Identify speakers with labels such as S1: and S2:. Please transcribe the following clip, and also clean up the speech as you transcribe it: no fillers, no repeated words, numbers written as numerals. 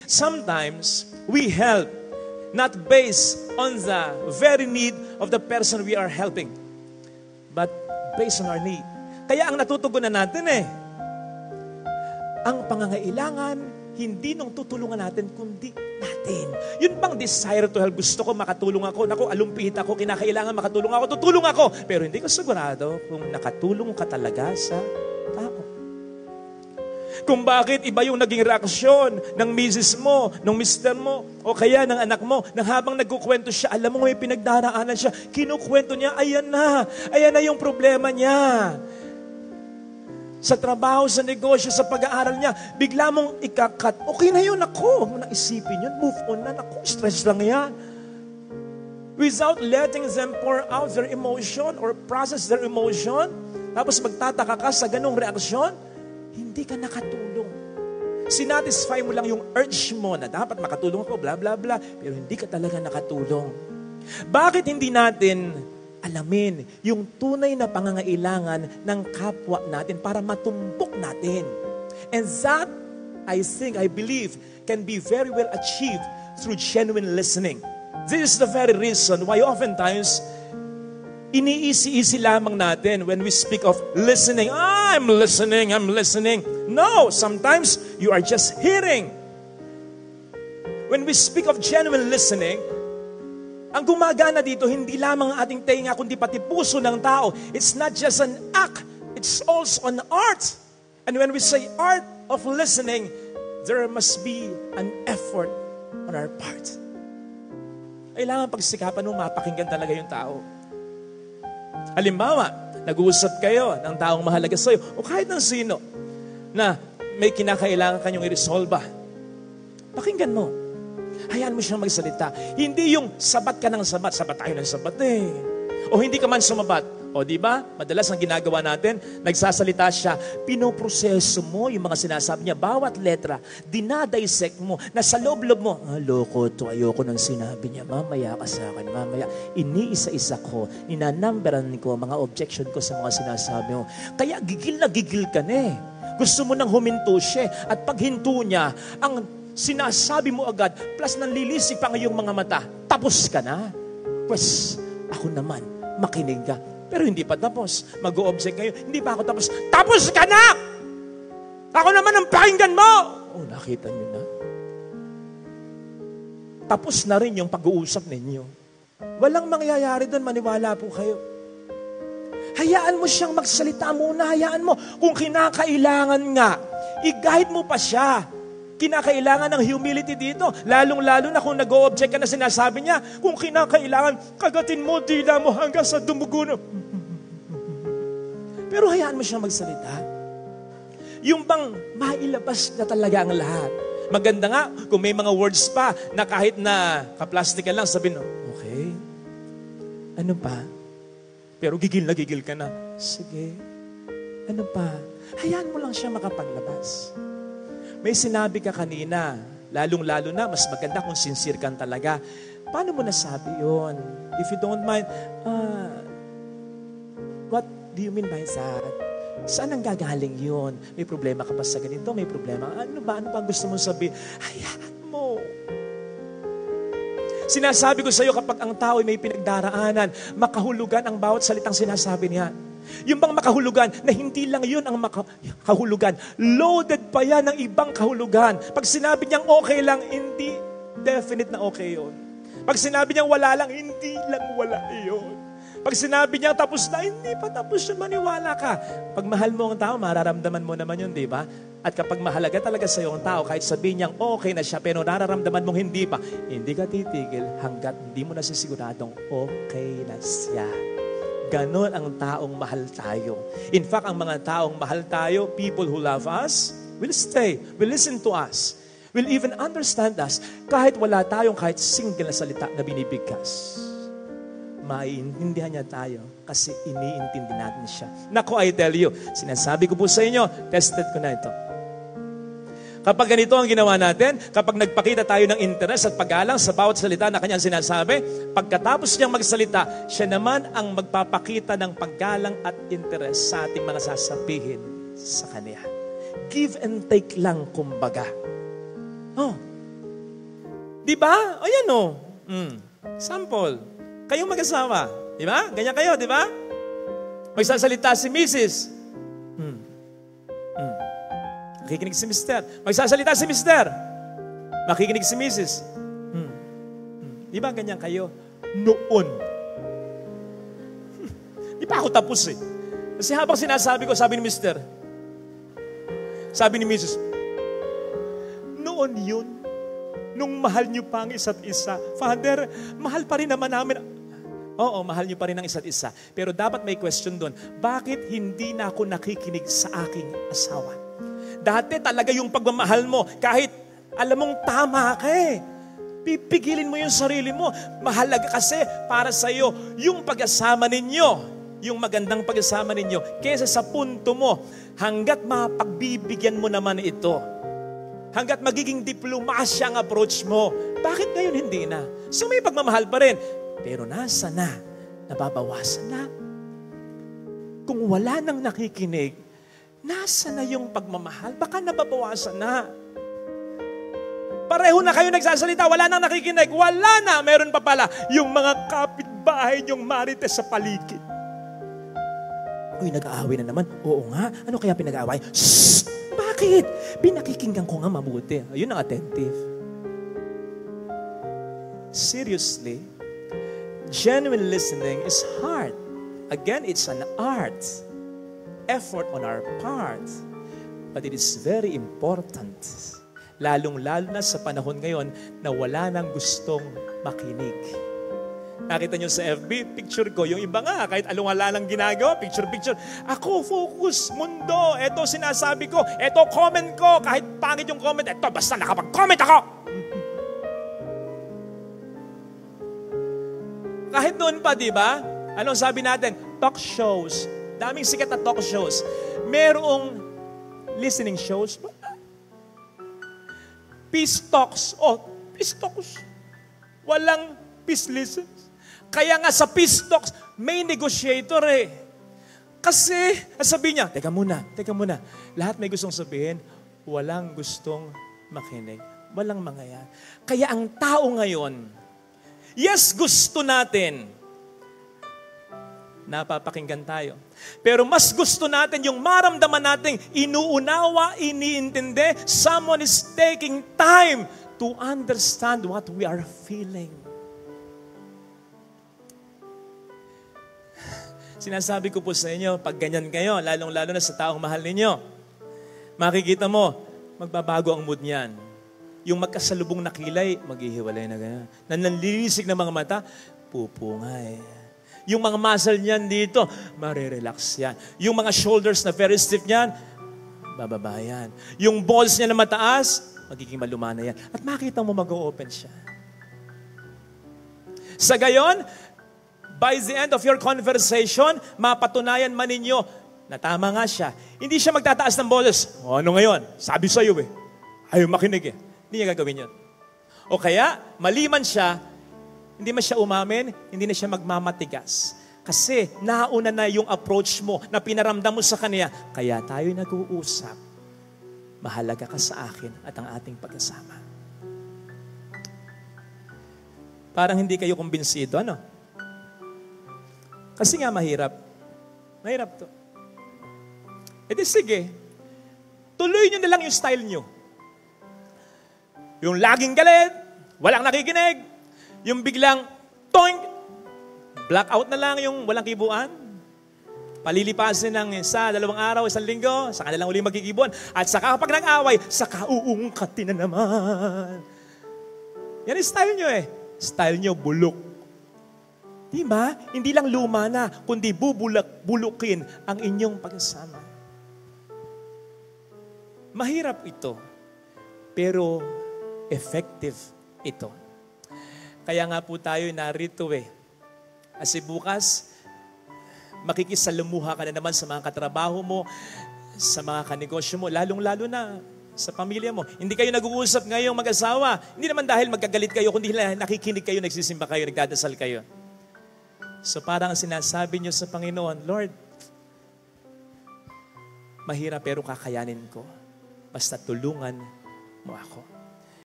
S1: Sometimes, we help not based on the very need of the person we are helping, but based on our need. Kaya ang natutugunan natin ang pangangailangan, hindi nung tutulungan natin, kundi natin. Yun bang desire to help? Gusto ko makatulong ako. Naku, alumpihit ako, kinakailangan makatulong ako, tutulong ako. Pero hindi ko sigurado kung nakatulong ka talaga sa tao. Kung bakit iba yung naging reaksyon ng misis mo, ng mister mo, o kaya ng anak mo, nang habang nagkukwento siya, alam mo may pinagdaraanan siya, kinukwento niya, ayan na yung problema niya. Sa trabaho, sa negosyo, sa pag-aaral niya, bigla mong ikakat, okay na yun, ako, huwag mo nang isipin yun, move on na, ako, stress lang yan. Without letting them pour out their emotion or process their emotion, tapos magtataka ka sa ganong reaksyon, hindi ka nakatulong. Sinatisfy mo lang yung urge mo na dapat makatulong ako, bla bla bla, pero hindi ka talaga nakatulong. Bakit hindi natin alamin yung tunay na pangangailangan ng kapwa natin para matumbok natin? And that, I believe, can be very well achieved through genuine listening. This is the very reason why oftentimes, iniisi-isi lamang natin when we speak of listening. I'm listening. No, sometimes you are just hearing. When we speak of genuine listening, ang gumagana dito, hindi lamang ang ating tenga, kundi pati puso ng tao. It's not just an act, it's also an art. And when we say art of listening, there must be an effort on our part. Kailangan pagsikapan mo, mapakinggan talaga yung tao. Halimbawa, nag-uusap kayo ng taong mahalaga sa'yo o kahit ng sino na may kinakailangan kanyong i-resolve. Pakinggan mo. Hayaan mo siyang magsalita. Hindi yung sabat ka ng sabat. Sabat tayo ng sabat O hindi ka man sumabat. O di ba? Madalas ang ginagawa natin, nagsasalita siya, pinoproseso mo yung mga sinasabi niya, bawat letra, dinadissect mo, nasa loob-loob mo, loko to, ayoko nang sinabi niya, mamaya ka sa akin, mamaya. Iniisa-isa ko, ninanumberan ko mga objection ko sa mga sinasabi mo. Kaya gigil na gigil ka na Gusto mo nang huminto siya. At pag hinto niya, ang sinasabi mo agad, plus nanlilisik pa ngayong mga mata, tapos ka na. Pues, ako naman, makinig ka. Pero hindi pa tapos. Mag-o-object kayo, hindi pa ako tapos. Tapos ka na! Ako naman ang pakinggan mo! Nakita niyo na. Tapos na rin yung pag-uusap ninyo. Walang mangyayari doon, maniwala po kayo. Hayaan mo siyang magsalita muna, hayaan mo. Kung kinakailangan nga, i-guide mo pa siya. Kinakailangan ng humility dito. Lalong-lalo na kung nag-o-object ka na sinasabi niya, kung kinakailangan, kagatin mo, dila mo hanggang sa dumugo na. Pero hayaan mo siyang magsalita. Yung bang mailabas na talaga ang lahat. Maganda nga, kung may mga words pa na kahit na kaplastikan lang, sabihin, okay, ano pa? Pero gigil na gigil ka na. Sige, ano pa? Hayaan mo lang siya makapaglabas. May sinabi ka kanina, lalong-lalo na, mas maganda kung sincere ka talaga. Paano mo nasabi yun? If you don't mind, what do you mean by that? Saan ang gagaling yun? May problema ka ba sa ganito? May problema? Ano ba? Ano ba gusto mong sabihin? Hayaan mo. Sinasabi ko sa iyo, kapag ang tao ay may pinagdaraanan, makahulugan ang bawat salitang sinasabi niya. Yung bang makahulugan na hindi lang yun ang makahulugan. Loaded pa yan ng ibang kahulugan. Pag sinabi niyang okay lang, hindi definite na okay yun. Pag sinabi niyang wala lang, hindi lang wala yun. Pag sinabi niyang tapos na, hindi pa tapos yun, maniwala ka. Pag mahal mo ang tao, mararamdaman mo naman yun, di ba? At kapag mahalaga talaga sa iyo ang tao, kahit sabihin niyang okay na siya, pero nararamdaman mong hindi pa, hindi ka titigil hanggat hindi mo nasisiguradong okay na siya. Ganon ang taong mahal tayo. In fact, ang mga taong mahal tayo, people who love us, will stay, will listen to us, will even understand us, kahit wala tayong kahit single na salita na binibigkas. Maiintindihan niya tayo kasi iniintindi natin siya. Nako, I tell you, sinasabi ko po sa inyo, tested ko na ito. Kapag ganito ang ginawa natin, kapag nagpakita tayo ng interes at pag-alang sa bawat salita na kanyang sinasabi, pagkatapos niyang magsalita, siya naman ang magpapakita ng paggalang at interes sa ating mga sasabihin sa kanya. Give and take lang, kumbaga. Di ba? O yan o. Sample. Kayong mag-asawa. Di ba? Ganyan kayo, di ba? Magsasalita si Mrs. Makikinig si Mr. Magsasalita si Mr. Makikinig si Mrs. Di ba ganyan kayo? Noon. Di pa ako tapos eh. Kasi habang sinasabi ko, sabi ni Mr. Sabi ni Mrs. Noon yun. Nung mahal niyo pa ang isa't isa. Father, mahal pa rin naman namin. Oo, mahal niyo pa rin ang isa't isa. Pero dapat may question doon. Bakit hindi na ako nakikinig sa aking asawa? Dati talaga yung pagmamahal mo, kahit alam mong tama ka eh. Pipigilin mo yung sarili mo. Mahalaga kasi para sa iyo yung pag-asama ninyo, yung magandang pag-asama ninyo, kaysa sa punto mo, hanggat mapagbibigyan mo naman ito, hanggat magiging diplomasya ang approach mo, bakit ngayon hindi na? So may pagmamahal pa rin. Pero nasa na? Nababawasan na. Kung wala nang nakikinig, nasa na yung pagmamahal? Baka nababawasan na. Pareho na kayo nagsasalita, wala nang nakikinig, wala na. Meron pa pala yung mga kapitbahay niyong marites sa paligid. Uy, nag-aaway na naman. Oo nga, ano kaya pinag-aaway? Shhh! Bakit? Pinakikinggan ko nga mabuti. Yun ang attentive. Seriously, genuine listening is hard. Again, it's an art. Effort on our part. But it is very important. Lalong-lalo na sa panahon ngayon na wala nang gustong makinig. Nakita nyo sa FB, picture ko. Yung iba nga, kahit alungala lang ginagawa, picture. Ako, focus, mundo. Eto sinasabi ko. Eto comment ko. Kahit pangit yung comment, eto basta nakapag-comment ako. Kahit noon pa, di ba? Anong sabi natin? Talk shows. Daming sikat na talk shows. Merong listening shows. Peace talks. Oh, peace talks. Walang peace listens. Kaya nga sa peace talks, may negotiator eh. Kasi, sabi niya, teka muna. Lahat may gustong sabihin, walang gustong makinig. Walang mga yan. Kaya ang tao ngayon, yes, gusto natin. Napapakinggan tayo. Pero mas gusto natin yung maramdaman nating inuunawa, iniintindi. Someone is taking time to understand what we are feeling. Sinasabi ko po sa inyo, pag ganyan kayo, lalong-lalo na sa taong mahal ninyo, makikita mo, magbabago ang mood niyan. Yung magkasalubong na kilay, maghihiwalay na ganyan. Nanlilisik na mga mata, pupungay. Yung mga muscle niyan dito, marirelax yan. Yung mga shoulders na very stiff niyan, bababa yan. Yung balls niya na mataas, magiging malumana yan. At makita mo mag-o-open siya. Sa gayon, by the end of your conversation, mapatunayan man ninyo na tama nga siya. Hindi siya magtataas ng boses. O ano ngayon? Sabi sa'yo eh. Ayaw makinig eh. Hindi niya gagawin yun. O kaya, mali man siya, hindi man siya umamin, hindi na siya magmamatigas. Kasi nauna na yung approach mo na pinaramdam mo sa kanya. Kaya tayo nag-uusap. Mahalaga ka sa akin at ang ating pag-asama. Parang hindi kayo kumbinsido, ano? Kasi nga mahirap. Mahirap to. E di sige, tuloy nyo na lang yung style nyo. Yung laging galit, walang nakikinig, yung biglang toink, blackout na lang yung walang kibuan. Palilipasin ng 1, 2 araw, 1 linggo, saka na lang uli magkikibuan. At saka kapag nag-away, saka uungkatin na naman. Yan yung style nyo eh. Style nyo, bulok. Diba? Hindi lang luma na, kundi bulukin ang inyong pag-asama. Mahirap ito, pero effective ito. Kaya nga po tayo narito eh. Kasi bukas, makikisalamuha ka na naman sa mga katrabaho mo, sa mga kanegosyo mo, lalong-lalo na sa pamilya mo. Hindi kayo nag-uusap ngayong mag-asawa. Hindi naman dahil magkagalit kayo, kundi nakikinig kayo, nagsisimba kayo, nagdadasal kayo. So parang sinasabi nyo sa Panginoon, Lord, mahirap pero kakayanin ko. Basta tulungan mo ako.